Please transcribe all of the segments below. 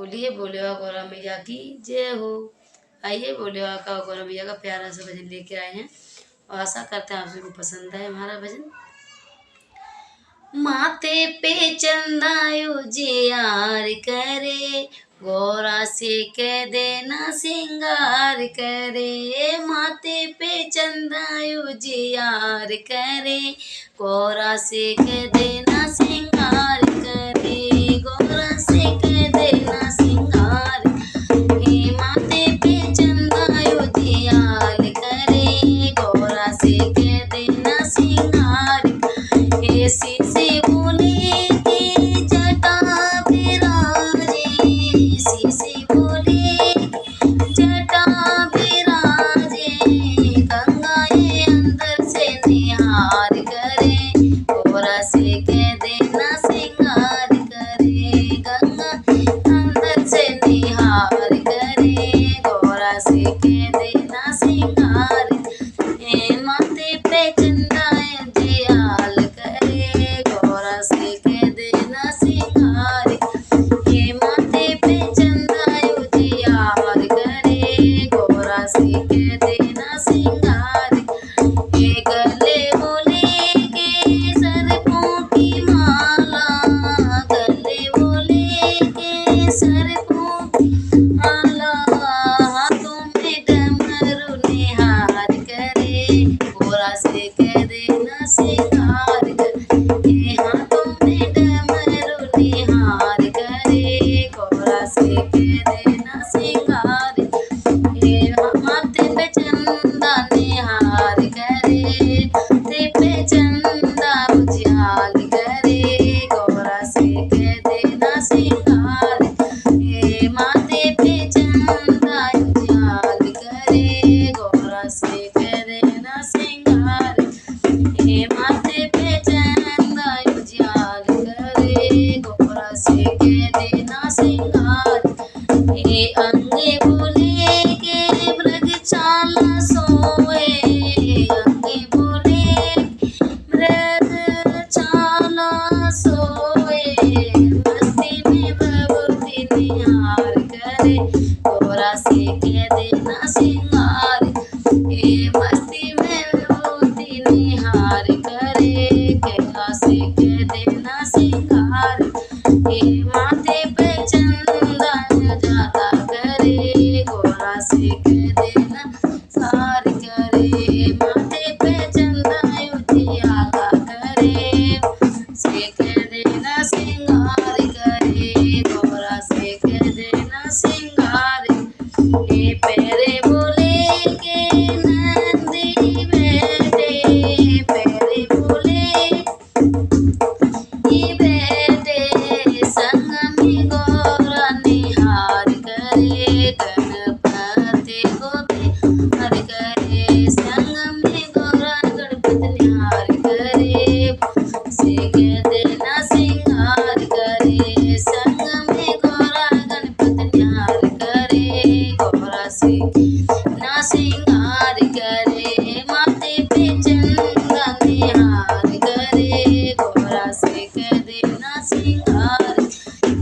बोलिए बोले बाबा गौरा मैया की जय हो। आइए बोले बाबा का गौरा मैया का प्यारा सा भजन लेके आए हैं और आशा करते हैं आप सबको पसंद है हमारा भजन। माथे पे चंदा उजियार करे, गौरा से कह देना सिंगार करे। माथे पे चंदा उजियार करे, गौरा से कह देना सिंगार करे। गौरा से कह देना सिंगार, हे माथे पे चंदा उजियार करे, गौरा से कह देना सिंगार। हे शीशे बोले के जटा बिराजे, शीशे बोले जटा बिराजे, गंगाए अंदर से निहार करे, गौरा से कह देना सिंगार करे। गंगा अंदर से निहार करे, गौरा से कह देना सिंगार। माथे पे चंदा उजियार करे, गौरा से कह देना सिंगार। हे माथे पे चंदा उजियार करे, गौरा से कह देना सिंगार। हे गले बोले के सरपों की माला, गले बोले के सरपों की माला, हाथों में डमरू निहार करे, गौरा से कह देना सिंगार करे। हे हाथों में डमरू निहार करे, गौरा से कह देना सिंगार। हे माथे पे चंदा निहार करे, माथे पे चंदा उजियार करे, गौरा से कह देना सिंगार। हे माथे पे चंदा उजियार करे, गौरा से कह देना सिंगार। हे माथे पे चंदा उजियार करे, गौरा से कह देना सिंगार। हे अंगे बोले के मृगशाला सोए, अंगे बोले मृगशाला सोए, मस्ती में भभूति निहार करे, गौरा से कह देना सिंगार। हे मस्ती में भभूति निहार करे, गौरा से कह देना सिंगार। हे माथे पे चंदा उजाला करे, गौरा से कह देना सार करे। माथे पे चंदा उजियाला करे, से कह देना सिंगार करे, गौरा से कह देना सिंगार। हे पैरे बोले के नंदी बैठे, पैरे बोले ये बैठे, संग में गौरा निहार करे, गणपति को बिहार करे, संग में गौरा गणपति निहार करे, से कह देना सिंगार करे। संग में गौरा गणपति निहार करे, गौरा से ना सिंगार करे। माथे पे चंदा निहार करे, गौरा से कह देना सिंगार।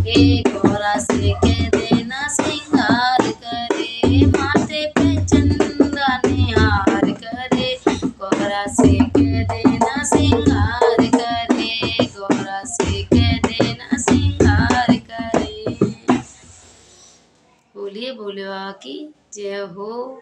हे गौरा से कह देना सिंगार करे, माथे पे चंदा निहार करे, गौरा से कह देना सिंगार करे, गौरा से कह देना सिंगार करे। बोलिए भोले बाबा की जय हो।